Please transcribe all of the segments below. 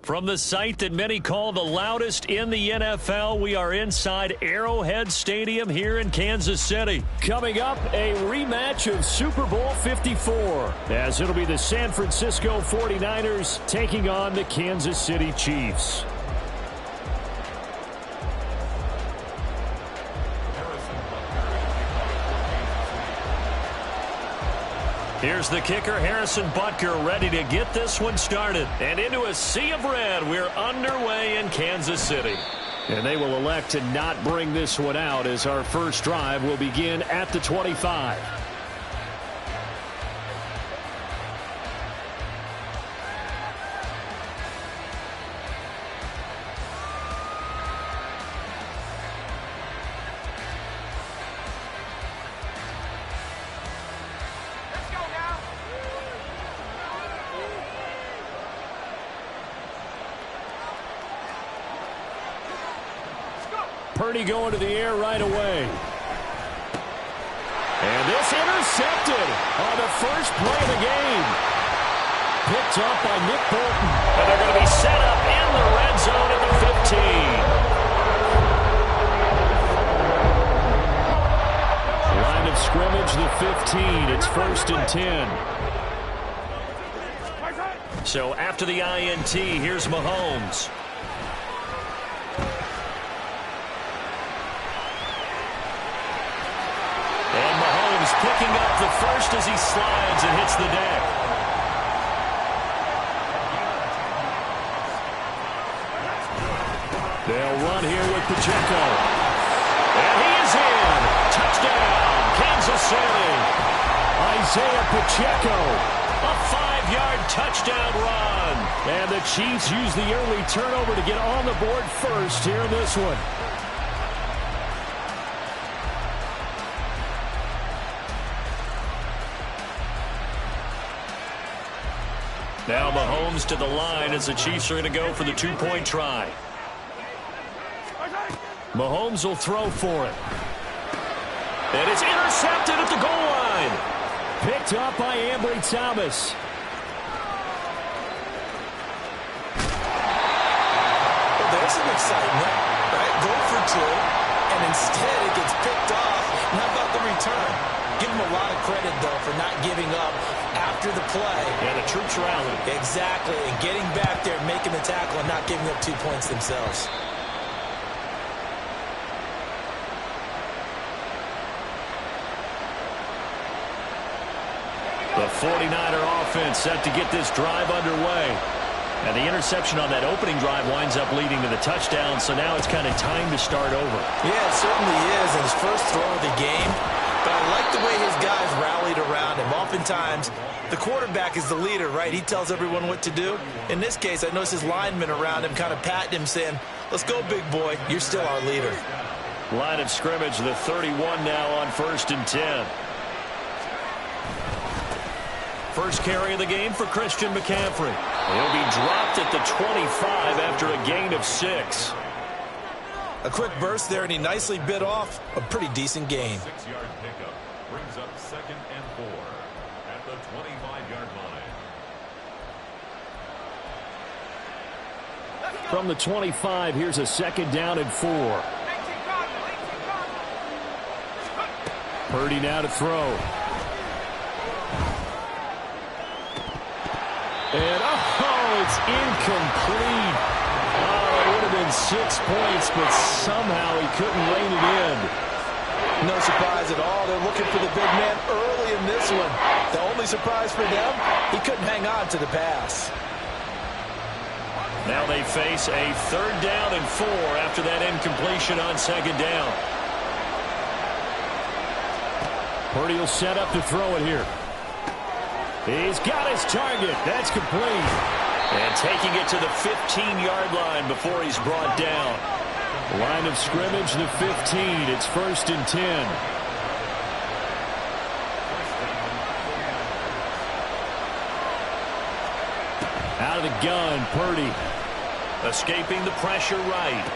From the site that many call the loudest in the NFL, we are inside Arrowhead Stadium here in Kansas City. Coming up, a rematch of Super Bowl 54, as it'll be the San Francisco 49ers taking on the Kansas City Chiefs. Here's the kicker, Harrison Butker, ready to get this one started. And into a sea of red, we're underway in Kansas City. And they will elect to not bring this one out as our first drive will begin at the 25. Purdy going to the air right away. And this intercepted on the first play of the game. Picked up by Nick Bolton. And they're going to be set up in the red zone at the 15. Line of scrimmage, the 15. It's 1st and 10. So after the INT, here's Mahomes. Picking up the first as he slides and hits the deck. They'll run here with Pacheco. And he is in. Touchdown, Kansas City. Isaiah Pacheco. A 5-yard touchdown run. And the Chiefs use the early turnover to get on the board first here in this one. Now Mahomes to the line as the Chiefs are going to go for the 2-point try. Mahomes will throw for it. And it's intercepted at the goal line. Picked up by Ambry Thomas. Well, there's some excitement, right? Go for 2, and instead it gets picked off. And how about the return? Give him a lot of credit, though, for not giving up after the play. And the troops rallied. Exactly. And getting back there, making the tackle, and not giving up 2 points themselves. The 49er offense set to get this drive underway. And the interception on that opening drive winds up leading to the touchdown, so now it's kind of time to start over. Yeah, it certainly is. And his first throw of the game. But I like the way his guys rallied around him. Oftentimes, the quarterback is the leader, right? He tells everyone what to do. In this case, I noticed his linemen around him kind of patting him, saying, let's go, big boy. You're still our leader. Line of scrimmage, the 31 now on 1st and 10. First carry of the game for Christian McCaffrey. He'll be dropped at the 25 after a gain of 6. A quick burst there, and he nicely bit off a pretty decent gain. 6-yard pickup brings up 2nd and 4 at the 25-yard line. From the 25, here's a 2nd down and 4. Purdy now to throw. And, oh, it's incomplete. Oh, it would have been 6 points, but somehow he couldn't rein it in. No surprise at all. They're looking for the big man early in this one. The only surprise for them, he couldn't hang on to the pass. Now they face a 3rd down and 4 after that incompletion on 2nd down. Purdy will set up to throw it here. He's got his target. That's complete. And taking it to the 15-yard line before he's brought down. Line of scrimmage, the 15. It's 1st and 10. Out of the gun, Purdy. Escaping the pressure right.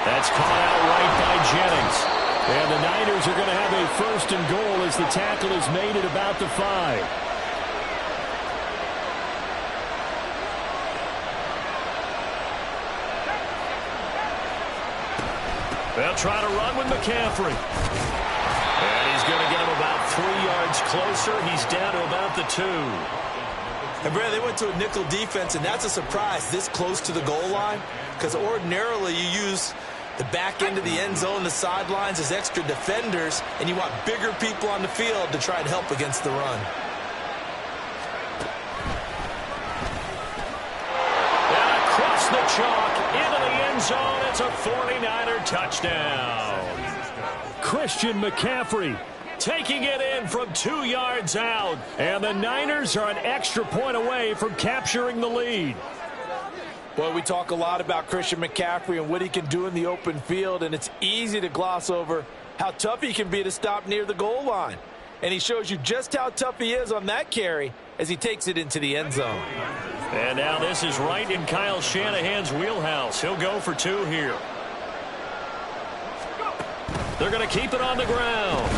That's caught out right by Jennings. And the Niners are going to have a 1st and goal as the tackle is made at about the 5. They'll try to run with McCaffrey. And he's going to get him about 3 yards closer. He's down to about the 2. And, Brad, they went to a nickel defense, and that's a surprise this close to the goal line, because ordinarily you use the back end of the end zone, the sidelines as extra defenders, and you want bigger people on the field to try and help against the run. And across the chalk, into the end zone, it's a 49er touchdown. Christian McCaffrey taking it in from 2 yards out, and the Niners are an extra point away from capturing the lead. Boy, we talk a lot about Christian McCaffrey and what he can do in the open field, and it's easy to gloss over how tough he can be to stop near the goal line. And he shows you just how tough he is on that carry as he takes it into the end zone. And now this is right in Kyle Shanahan's wheelhouse. He'll go for 2 here. They're going to keep it on the ground.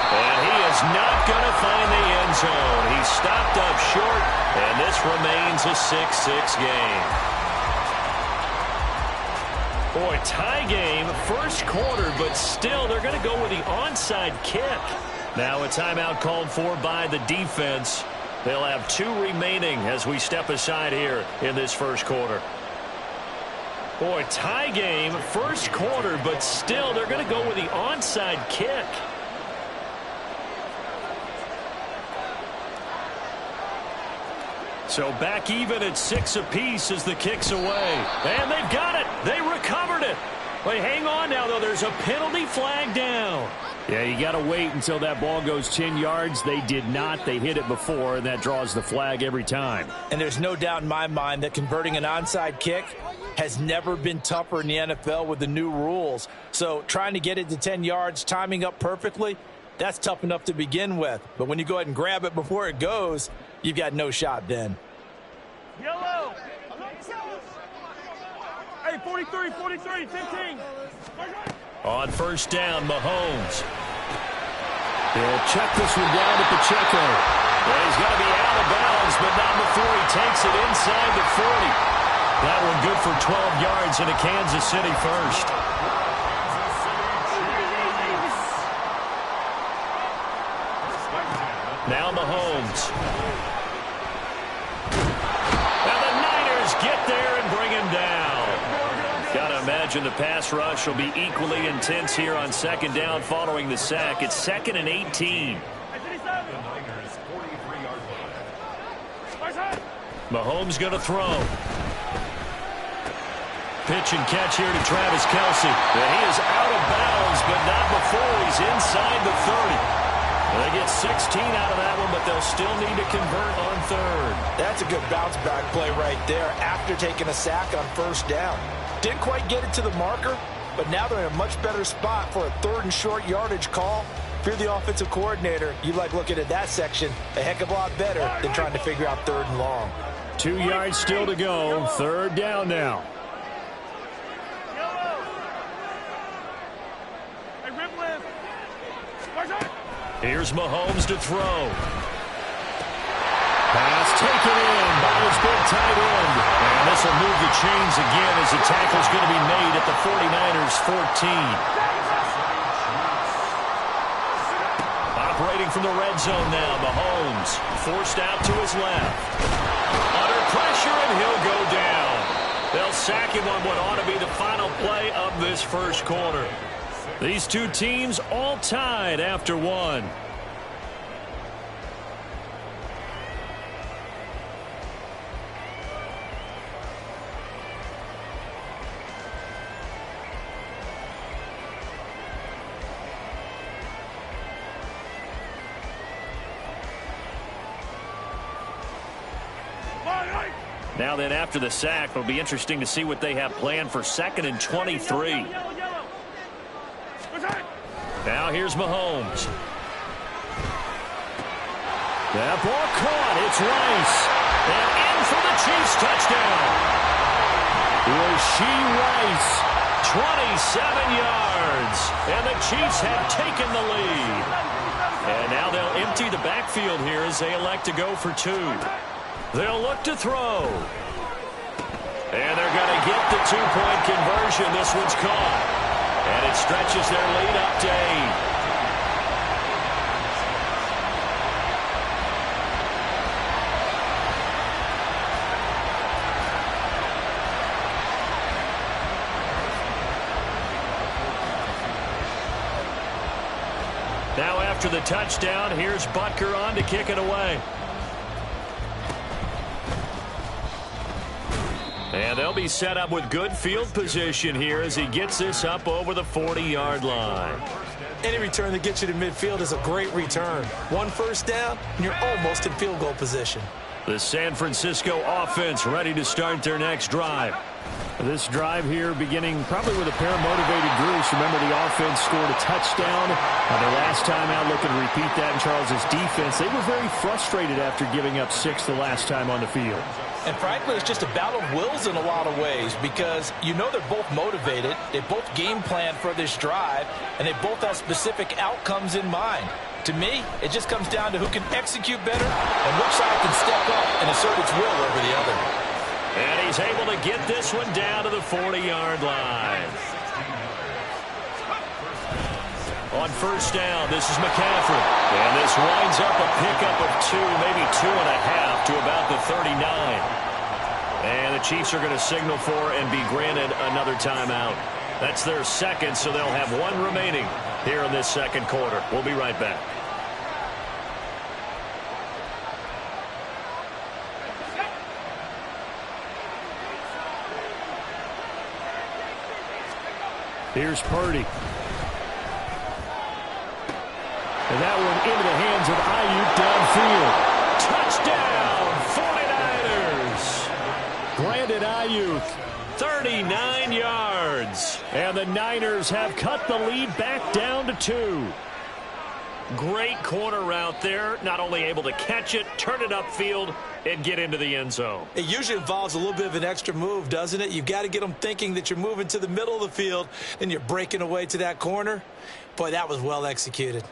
And he is not going to find the end zone. He stopped up short, and this remains a 6-6 game. Boy, tie game, first quarter, but still they're going to go with the onside kick. Now a timeout called for by the defense. They'll have 2 remaining as we step aside here in this first quarter. Boy, tie game, first quarter, but still they're going to go with the onside kick. So back even at 6 apiece as the kick's away. And they've got it. They recovered it. Wait, hang on now, though. There's a penalty flag down. Yeah, you got to wait until that ball goes 10 yards. They did not. They hit it before, and that draws the flag every time. And there's no doubt in my mind that converting an onside kick has never been tougher in the NFL with the new rules. So trying to get it to 10 yards, timing up perfectly, that's tough enough to begin with. But when you go ahead and grab it before it goes, you've got no shot then. Yellow. Hey, 43, 15. On first down, Mahomes. They'll check this one down to Pacheco. Well, he's going to be out of bounds, but not before he takes it inside the 40. That one good for 12 yards into Kansas City first. Now Mahomes. And the Niners get there and bring him down. Got to imagine the pass rush will be equally intense here on second down following the sack. It's 2nd and 18. Mahomes going to throw. Pitch and catch here to Travis Kelce. And he is out of bounds, but not before he's inside the 30. Well, they get 16 out of that one, but they'll still need to convert on third. That's a good bounce back play right there after taking a sack on first down. Didn't quite get it to the marker, but now they're in a much better spot for a 3rd and short yardage call. If you're the offensive coordinator, you like looking at that section a heck of a lot better than trying to figure out 3rd and long. 2 yards still to go. 3rd down now. Here's Mahomes to throw. Pass taken in by his big tight end. And this will move the chains again as the tackle's going to be made at the 49ers 14. Operating from the red zone now, Mahomes forced out to his left. Under pressure, and he'll go down. They'll sack him on what ought to be the final play of this first quarter. These two teams all tied after 1. Now then, after the sack, it'll be interesting to see what they have planned for 2nd and 23. Now here's Mahomes. That ball caught. It's Rice. And in for the Chiefs touchdown. Rashee Rice, 27 yards. And the Chiefs have taken the lead. And now they'll empty the backfield here as they elect to go for 2. They'll look to throw. And they're going to get the 2-point conversion. This one's caught. And it stretches their lead up to 8. Now after the touchdown, here's Butker on to kick it away. And they'll be set up with good field position here as he gets this up over the 40-yard line. Any return that gets you to midfield is a great return. One first down, and you're almost in field goal position. The San Francisco offense ready to start their next drive. This drive here beginning probably with a pair of motivated groups. Remember, the offense scored a touchdown. Their last time out, looking to repeat that in Charles' defense. They were very frustrated after giving up 6 the last time on the field. And frankly, it's just a battle of wills in a lot of ways because you know they're both motivated. They both game plan for this drive, and they both have specific outcomes in mind. To me, it just comes down to who can execute better and which side can step up and assert its will over the other. And he's able to get this one down to the 40-yard line. On first down, this is McCaffrey. And this winds up a pickup of 2, maybe 2.5 to about the 39. And the Chiefs are going to signal for and be granted another timeout. That's their second, so they'll have 1 remaining here in this second quarter. We'll be right back. Here's Purdy. And that one into the hands of Ayuk downfield. Touchdown, 49ers! Brandon Ayuk, 39 yards. And the Niners have cut the lead back down to 2. Great corner route there. Not only able to catch it, turn it upfield, and get into the end zone. It usually involves a little bit of an extra move, doesn't it? You've got to get them thinking that you're moving to the middle of the field and you're breaking away to that corner. Boy, that was well executed.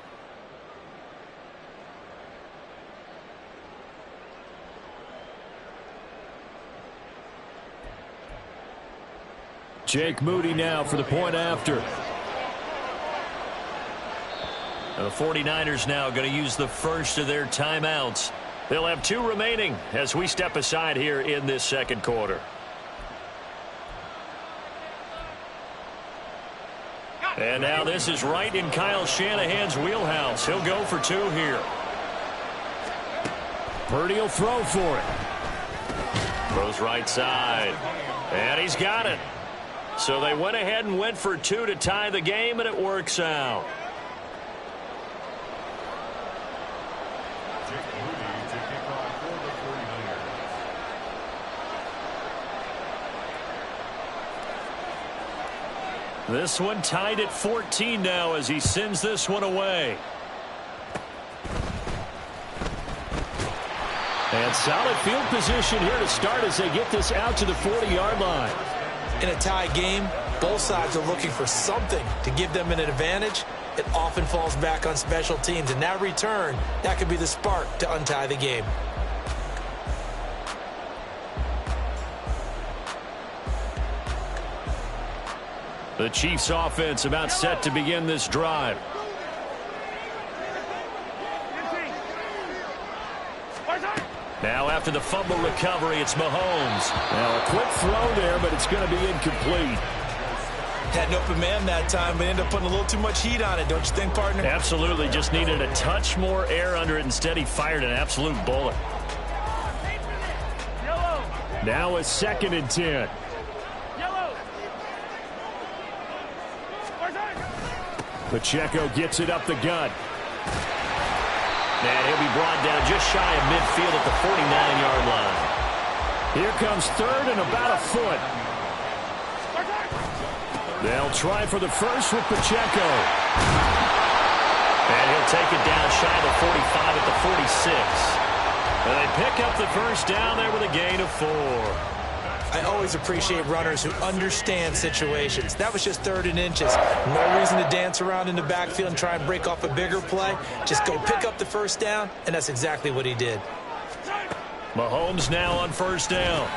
Jake Moody now for the point after. The 49ers now going to use the first of their timeouts. They'll have 2 remaining as we step aside here in this second quarter. And now this is right in Kyle Shanahan's wheelhouse. He'll go for 2 here. Purdy will throw for it. Throws right side. And he's got it. So they went ahead and went for 2 to tie the game, and it works out. This one tied at 14 now as he sends this one away. And solid field position here to start as they get this out to the 40-yard line. In a tie game, both sides are looking for something to give them an advantage. It often falls back on special teams, and that return, that could be the spark to untie the game. The Chiefs offense about set to begin this drive. Now after the fumble recovery, it's Mahomes. Now a quick throw there, but it's going to be incomplete. Had an open man that time, but ended up putting a little too much heat on it, don't you think, partner? Absolutely. Just needed a touch more air under it. Instead, he fired an absolute bullet. Now a 2nd and 10. Pacheco gets it up the gut. And he'll be brought down just shy of midfield at the 49-yard line. Here comes 3rd and about a foot. They'll try for the first with Pacheco. And he'll take it down shy of the 45 at the 46. And they pick up the first down there with a gain of 4. I always appreciate runners who understand situations. That was just 3rd and inches. No reason to dance around in the backfield and try and break off a bigger play. Just go pick up the first down, and that's exactly what he did. Mahomes now on first down.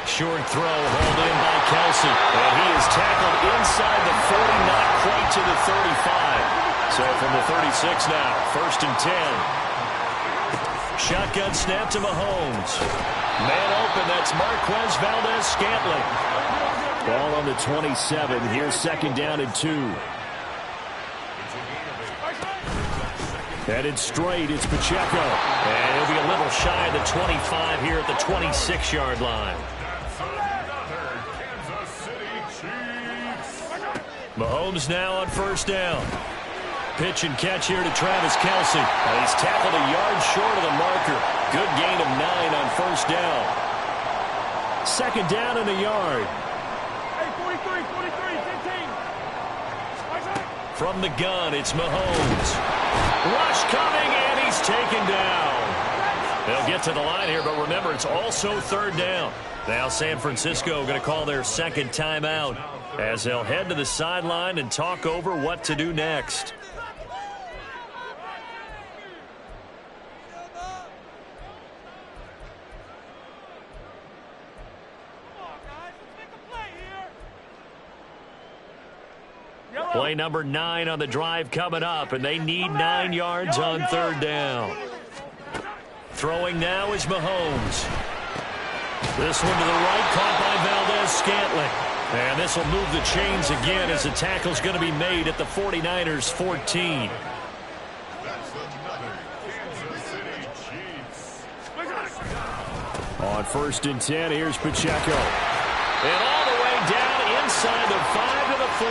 Short throw hauled in by Kelsey. And he is tackled inside the 40, not quite to the 35. So from the 36 now, 1st and 10. Shotgun snap to Mahomes. Man open, that's Marquez Valdez-Scantling. Ball on the 27. Here's 2nd down and 2. Headed straight, it's Pacheco. And he'll be a little shy of the 25 here at the 26-yard line. Mahomes now on 1st down. Pitch and catch here to Travis Kelce. And he's tackled a yard short of the marker. Good gain of 9 on 1st down. 2nd down and a yard. Hey, 43, 15. From the gun, it's Mahomes. Rush coming, and he's taken down. They'll get to the line here, but remember, it's also 3rd down. Now San Francisco going to call their 2nd timeout as they'll head to the sideline and talk over what to do next. Play number 9 on the drive coming up, and they need 9 yards on 3rd down. Throwing now is Mahomes. This one to the right, caught by Valdez-Scantling. And this will move the chains again as the tackle's going to be made at the 49ers' 14. On 1st and 10, here's Pacheco. And all the way down inside the 5 to the 4.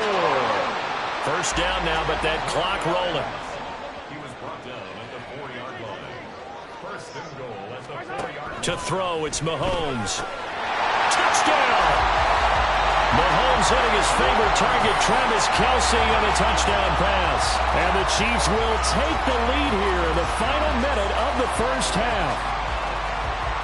1st down now, but that clock rolling. He was brought down at the 4-yard line. 1st and goal at the 4-yard line. To throw, it's Mahomes. Touchdown! Mahomes hitting his favorite target, Travis Kelce, on a touchdown pass. And the Chiefs will take the lead here in the final minute of the 1st half.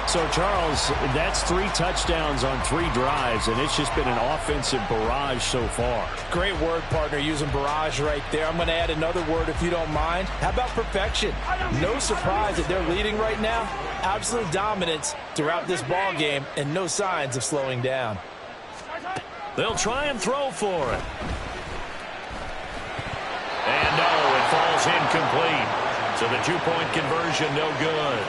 So, Charles, that's 3 touchdowns on 3 drives, and it's just been an offensive barrage so far. Great word, partner, using barrage right there. I'm going to add another word if you don't mind. How about perfection? No surprise that they're leading right now. Absolute dominance throughout this ball game and no signs of slowing down. They'll try and throw for it. And no, it falls incomplete. So the 2-point conversion, no good.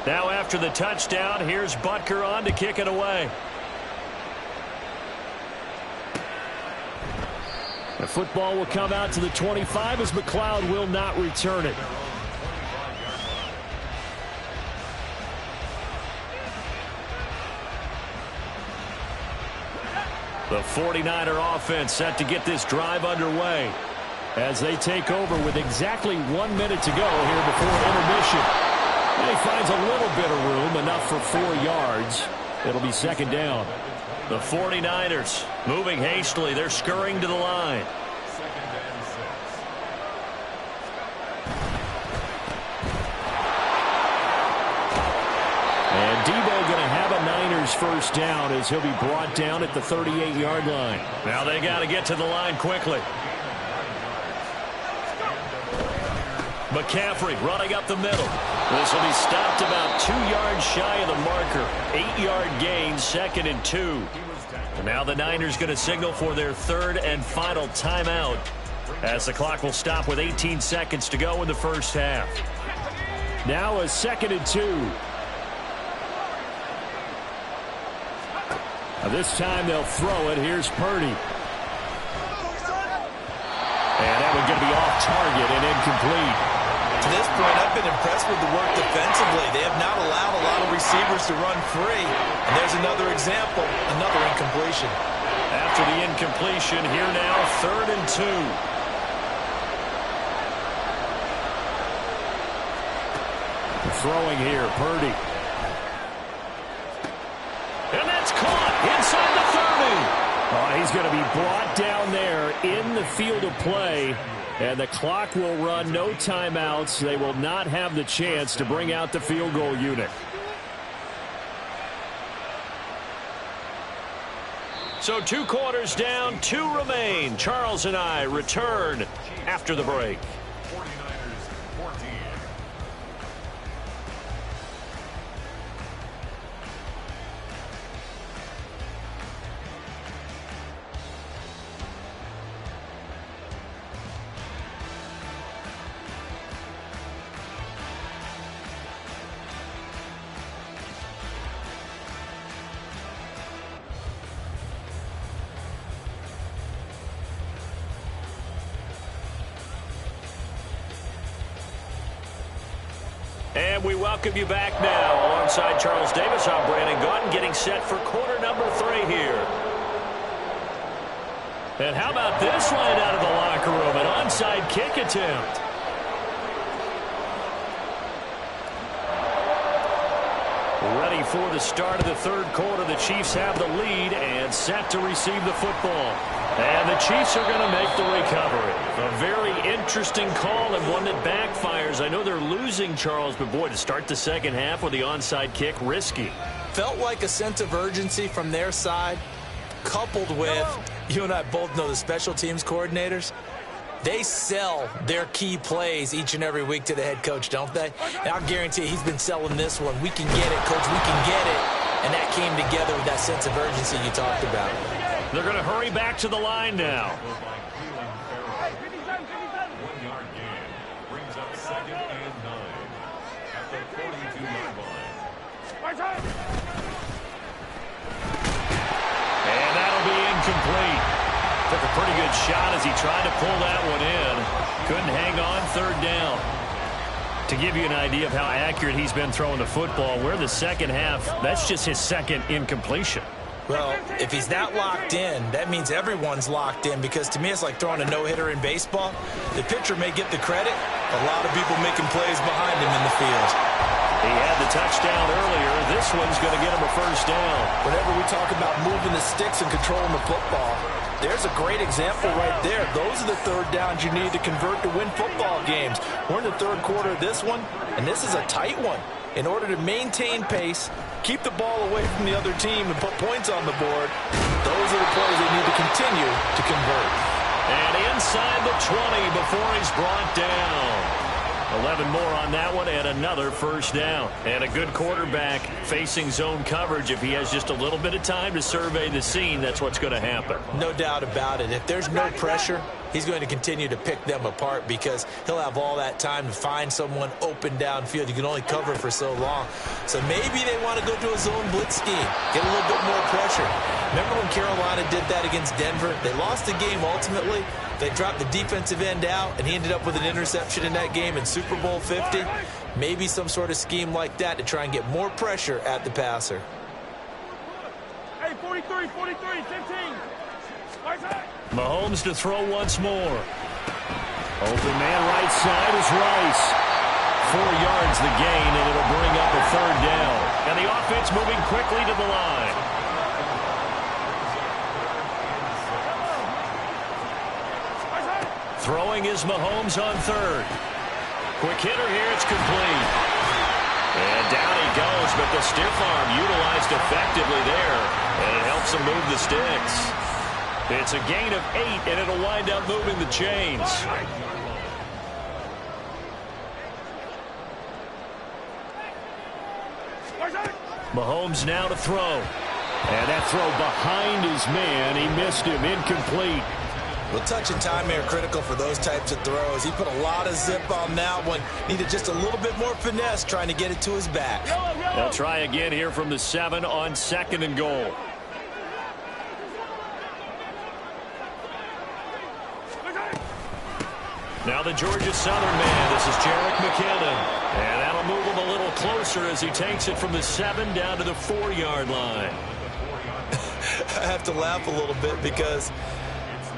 Now after the touchdown, here's Butker on to kick it away. The football will come out to the 25 as McLeod will not return it. The 49er offense set to get this drive underway as they take over with exactly 1 minute to go here before intermission. And he finds a little bit of room, enough for 4 yards. It'll be 2nd down. The 49ers moving hastily. They're scurrying to the line. 2nd and 6. And Debo going to have a Niners 1st down as he'll be brought down at the 38-yard line. Now they got to get to the line quickly. McCaffrey running up the middle. This will be stopped about 2 yards shy of the marker. 8-yard gain, 2nd and 2. And now the Niners going to signal for their 3rd and final timeout as the clock will stop with 18 seconds to go in the 1st half. Now a 2nd and 2. Now this time they'll throw it. Here's Purdy. And that one going to be off target and incomplete. To this point, I've been impressed with the work defensively. They have not allowed a lot of receivers to run free. And there's another example, another incompletion. After the incompletion, here now, 3rd and 2. Throwing here, Purdy. He's going to be brought down there in the field of play, and the clock will run, no timeouts. They will not have the chance to bring out the field goal unit. So 2 quarters down, 2 remain. Charles and I return after the break. 49ers 14. And we welcome you back now. Alongside Charles Davis, I'm Brandon Gaudin, getting set for quarter number 3 here. And how about this line out of the locker room? An onside kick attempt. Ready for the start of the 3rd quarter. The Chiefs have the lead and set to receive the football. And the Chiefs are going to make the recovery. A very interesting call and one that backfires. I know they're losing, Charles, but boy, to start the second half with the onside kick, risky. Felt like a sense of urgency from their side, coupled with, you and I both know the special teams coordinators, they sell their key plays each and every week to the head coach, don't they? And I'll guarantee you, he's been selling this one. We can get it, coach, we can get it. And that came together with that sense of urgency you talked about. They're going to hurry back to the line now. 1-yard gain brings up 2nd and 9 at the 42-yard line. And that'll be incomplete. Took a pretty good shot as he tried to pull that one in. Couldn't hang on, 3rd down. To give you an idea of how accurate he's been throwing the football, we're the second half. That's just his 2nd incompletion. Well, if he's not locked in, that means everyone's locked in, because to me it's like throwing a no-hitter in baseball. The pitcher may get the credit, a lot of people making plays behind him in the field. He had the touchdown earlier. This one's going to get him a 1st down. Whenever we talk about moving the sticks and controlling the football, there's a great example right there. Those are the 3rd downs you need to convert to win football games. We're in the 3rd quarter of this one, and this is a tight one. In order to maintain pace, keep the ball away from the other team, and put points on the board, those are the plays they need to continue to convert. And inside the 20 before he's brought down. 11 more on that one, and another 1st down. And a good quarterback facing zone coverage. If he has just a little bit of time to survey the scene, that's what's going to happen. No doubt about it. If there's no pressure, he's going to continue to pick them apart, because he'll have all that time to find someone open downfield. You can only cover for so long. So maybe they want to go to a zone blitz scheme, get a little bit more pressure. Remember when Carolina did that against Denver? They lost the game ultimately. They dropped the defensive end out, and he ended up with an interception in that game in Super Bowl 50. Maybe some sort of scheme like that to try and get more pressure at the passer. Hey, 43, 15. Mahomes to throw once more. Open man right side is Rice. 4 yards the gain, and it'll bring up a 3rd down. And the offense moving quickly to the line. Throwing is Mahomes on 3rd. Quick hitter here, it's complete. And down he goes, but the stiff arm utilized effectively there, and it helps him move the sticks. It's a gain of 8, and it'll wind up moving the chains. Mahomes now to throw. And that throw behind his man. He missed him, incomplete. Well, touch and time are critical for those types of throws. He put a lot of zip on that one. Needed just a little bit more finesse trying to get it to his back. They'll try again here from the 7 on 2nd and goal. Now the Georgia Southern man. This is Jerick McKinnon. And that'll move him a little closer as he takes it from the 7 down to the 4-yard line. I have to laugh a little bit because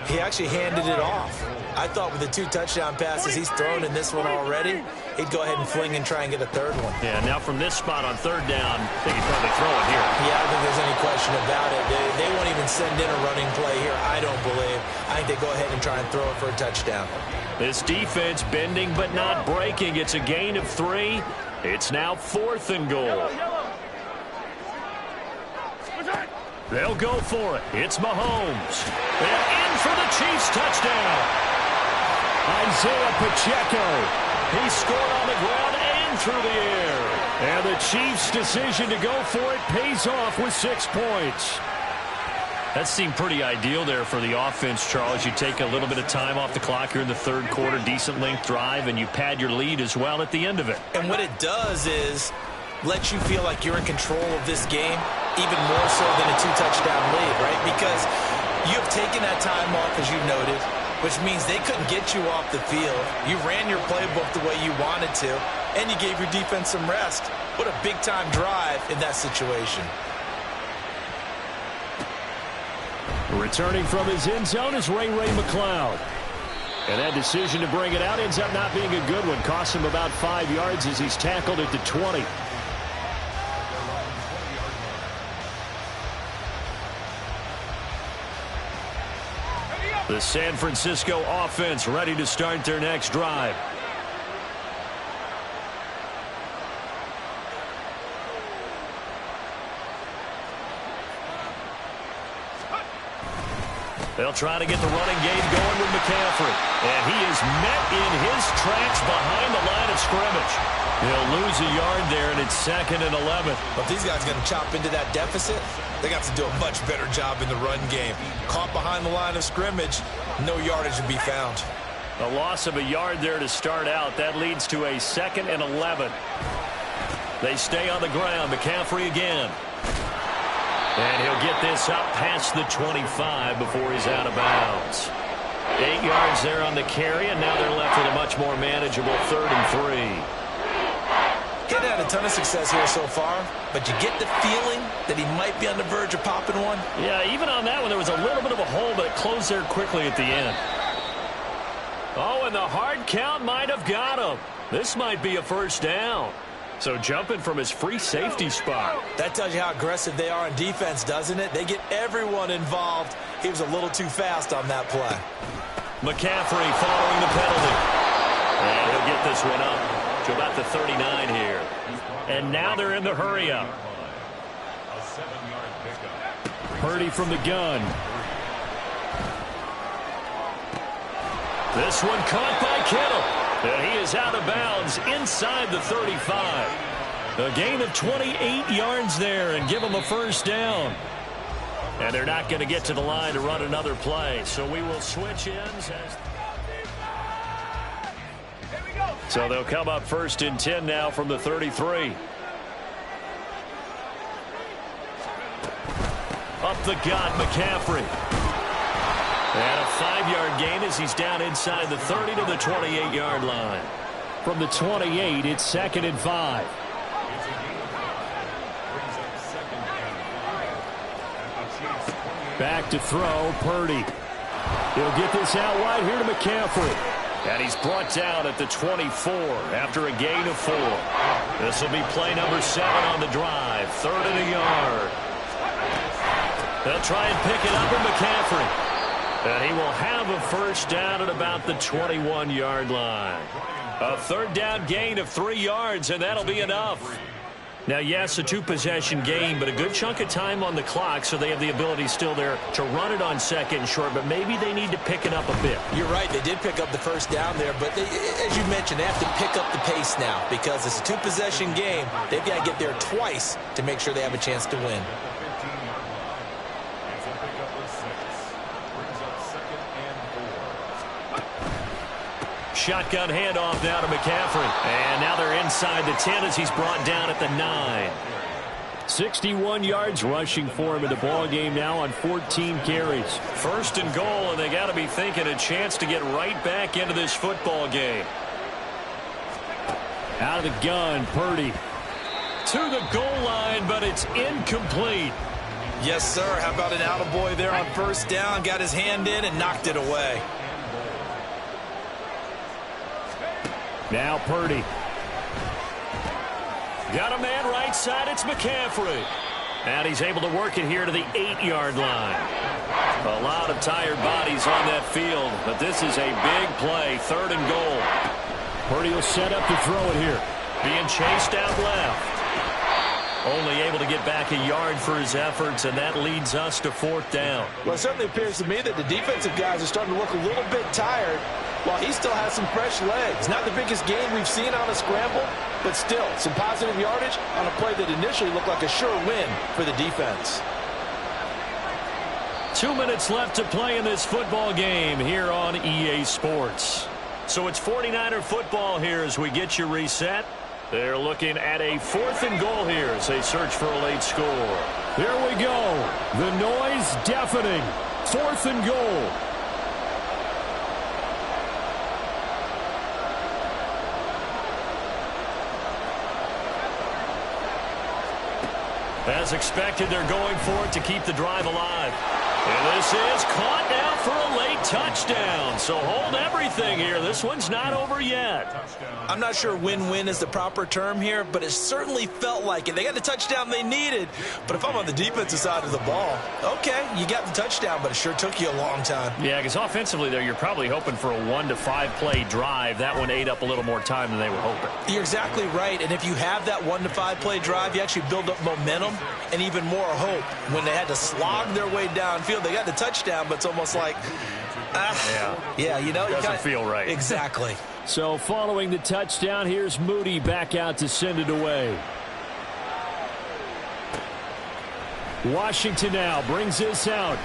He actually handed it off. I thought with the 2 touchdown passes he's thrown in this one already, he'd go ahead and fling and try and get a third one. Yeah, now from this spot on third down, I think he'd probably throw it here. Yeah, I don't think there's any question about it. They won't even send in a running play here, I don't believe. I think they go ahead and try and throw it for a touchdown. This defense bending but not breaking. It's a gain of 3. It's now 4th and goal. They'll go for it. It's Mahomes. And in for the Chiefs touchdown. Isaiah Pacheco. He scored on the ground and through the air. And the Chiefs' decision to go for it pays off with 6 points. That seemed pretty ideal there for the offense, Charles. You take a little bit of time off the clock here in the third quarter, decent length drive, and you pad your lead as well at the end of it. And what it does is let you feel like you're in control of this game, even more so than a 2-touchdown lead, right? Because you have taken that time off, as you noted, which means they couldn't get you off the field. You ran your playbook the way you wanted to, and you gave your defense some rest. What a big-time drive in that situation. Returning from his end zone is Ray McCloud. And that decision to bring it out ends up not being a good one. Costs him about 5 yards as he's tackled at the 20. The San Francisco offense ready to start their next drive. They'll try to get the running game going with McCaffrey. And he is met in his tracks behind the line of scrimmage. He'll lose a yard there, and it's 2nd and 11. But these guys are going to chop into that deficit. They got to do a much better job in the run game. Caught behind the line of scrimmage, no yardage to be found. A loss of a yard there to start out. That leads to a 2nd and 11. They stay on the ground. McCaffrey again. And he'll get this up past the 25 before he's out of bounds. 8 yards there on the carry, and now they're left with a much more manageable 3rd and 3. He's had a ton of success here so far, but you get the feeling that he might be on the verge of popping one. Yeah, even on that one, there was a little bit of a hole, but it closed there quickly at the end. Oh, and the hard count might have got him. This might be a 1st down. So jumping from his free safety spot. That tells you how aggressive they are on defense, doesn't it? They get everyone involved. He was a little too fast on that play. McCaffrey following the penalty. And he'll get this one up to about the 39 here. And now they're in the hurry-up. A 7-yard pickup. Purdy from the gun. This one caught by Kittle. And he is out of bounds inside the 35. A gain of 28 yards there and give him a 1st down. And they're not going to get to the line to run another play. So we will switch ends. So they'll come up 1st and 10 now from the 33. Up the gut, McCaffrey. And a 5-yard gain as he's down inside the 30 to the 28-yard line. From the 28, it's 2nd and 5. Back to throw, Purdy. He'll get this out wide here to McCaffrey. And he's brought down at the 24 after a gain of 4. This will be play number 7 on the drive. 3rd and a yard. They'll try and pick it up with McCaffrey. And he will have a 1st down at about the 21-yard line. A 3rd down gain of 3 yards, and that'll be enough. Now, yes, a 2-possession game, but a good chunk of time on the clock, so they have the ability still there to run it on 2nd and short, but maybe they need to pick it up a bit. You're right. They did pick up the 1st down there, but as you mentioned, they have to pick up the pace now because it's a 2-possession game. They've got to get there twice to make sure they have a chance to win. Shotgun handoff now to McCaffrey. And now they're inside the 10 as he's brought down at the 9. 61 yards rushing for him in the ball game now on 14 carries. 1st and goal, and they got to be thinking a chance to get right back into this football game. Out of the gun, Purdy. To the goal line, but it's incomplete. Yes, sir. How about an attaboy there on first down? Got his hand in and knocked it away. Now Purdy. Got a man right side. It's McCaffrey. And he's able to work it here to the 8-yard line. A lot of tired bodies on that field, but this is a big play, 3rd and goal. Purdy will set up to throw it here. Being chased out left. Only able to get back a yard for his efforts, and that leads us to 4th down. Well, it certainly appears to me that the defensive guys are starting to look a little bit tired while he still has some fresh legs. Not the biggest gain we've seen on a scramble, but still some positive yardage on a play that initially looked like a sure win for the defense. 2 minutes left to play in this football game here on EA Sports. So it's 49er football here as we get you reset. They're looking at a 4th and goal here as they search for a late score. Here we go. The noise deafening. 4th and goal. As expected, they're going for it to keep the drive alive. And this is caught now for a late touchdown. So hold everything here. This one's not over yet. I'm not sure win-win is the proper term here, but it certainly felt like it. They got the touchdown they needed. But if I'm on the defensive side of the ball, okay, you got the touchdown, but it sure took you a long time. Yeah, because offensively there, you're probably hoping for a 1 to 5 play drive. That one ate up a little more time than they were hoping. You're exactly right. And if you have that 1 to 5 play drive, you actually build up momentum and even more hope. When they had to slog their way downfield, they got the touchdown, but it's almost like, yeah, you know, it doesn't feel right. Exactly. So following the touchdown, here's Moody back out to send it away. Washington now brings this out.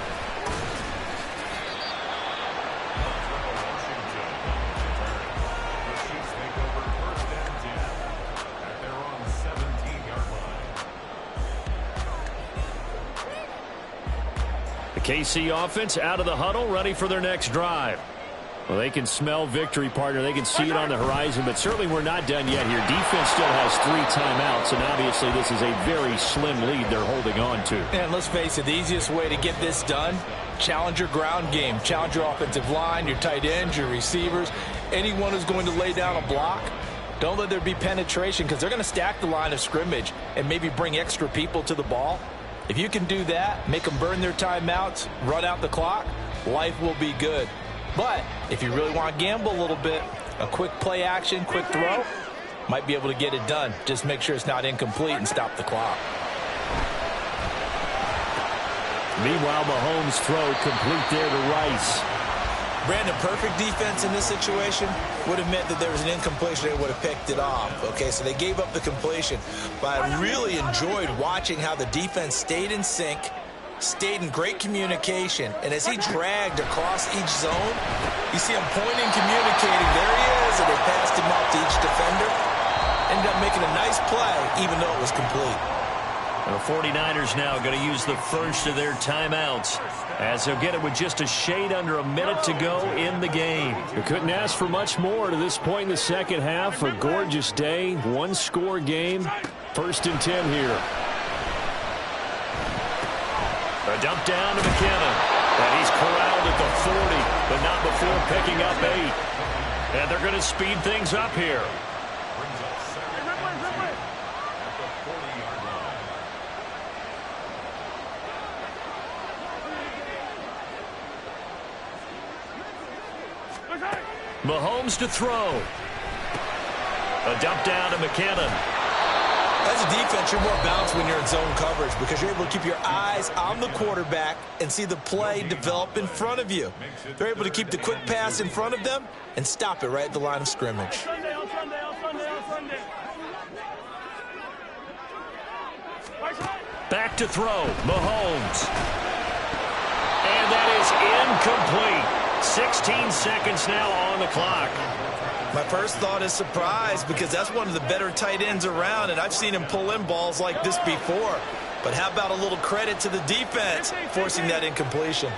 KC offense out of the huddle, ready for their next drive. Well, they can smell victory, partner. They can see it on the horizon, but certainly we're not done yet here. Defense still has 3 timeouts, and obviously this is a very slim lead they're holding on to. And let's face it, the easiest way to get this done, challenge your ground game. Challenge your offensive line, your tight ends, your receivers, anyone who's going to lay down a block. Don't let there be penetration because they're going to stack the line of scrimmage and maybe bring extra people to the ball. If you can do that, make them burn their timeouts, run out the clock, life will be good. But if you really want to gamble a little bit, a quick play action, quick throw, might be able to get it done. Just make sure it's not incomplete and stop the clock. Meanwhile, Mahomes' throw complete there to Rice. Brandon, perfect defense in this situation would have meant that there was an incompletion. They would have picked it off. Okay, so they gave up the completion. But I really enjoyed watching how the defense stayed in sync, stayed in great communication. And as he dragged across each zone, you see him pointing, communicating. There he is, and they passed him off to each defender. Ended up making a nice play, even though it was complete. The 49ers now going to use the first of their timeouts as they'll get it with just a shade under a minute to go in the game. We couldn't ask for much more to this point in the second half. A gorgeous day, 1-score game. 1st and 10 here. A dump down to McKinnon. And he's corralled at the 40, but not before picking up 8. And they're going to speed things up here. Mahomes to throw. A dump down to McKinnon. As a defense, you're more balanced when you're in zone coverage because you're able to keep your eyes on the quarterback and see the play develop in front of you. They're able to keep the quick pass in front of them and stop it right at the line of scrimmage. Back to throw. Mahomes. And that is incomplete. 16 seconds now on the clock. My first thought is surprise because that's one of the better tight ends around, and I've seen him pull in balls like this before. But how about a little credit to the defense forcing that incompletion?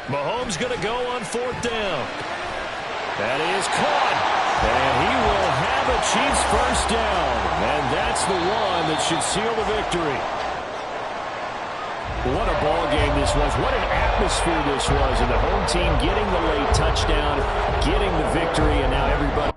Mahomes going to go on 4th down. That is caught. And he will have a Chiefs first down. And that's the one that should seal the victory. What a ball game this was. What an atmosphere this was. And the home team getting the late touchdown, getting the victory, and now everybody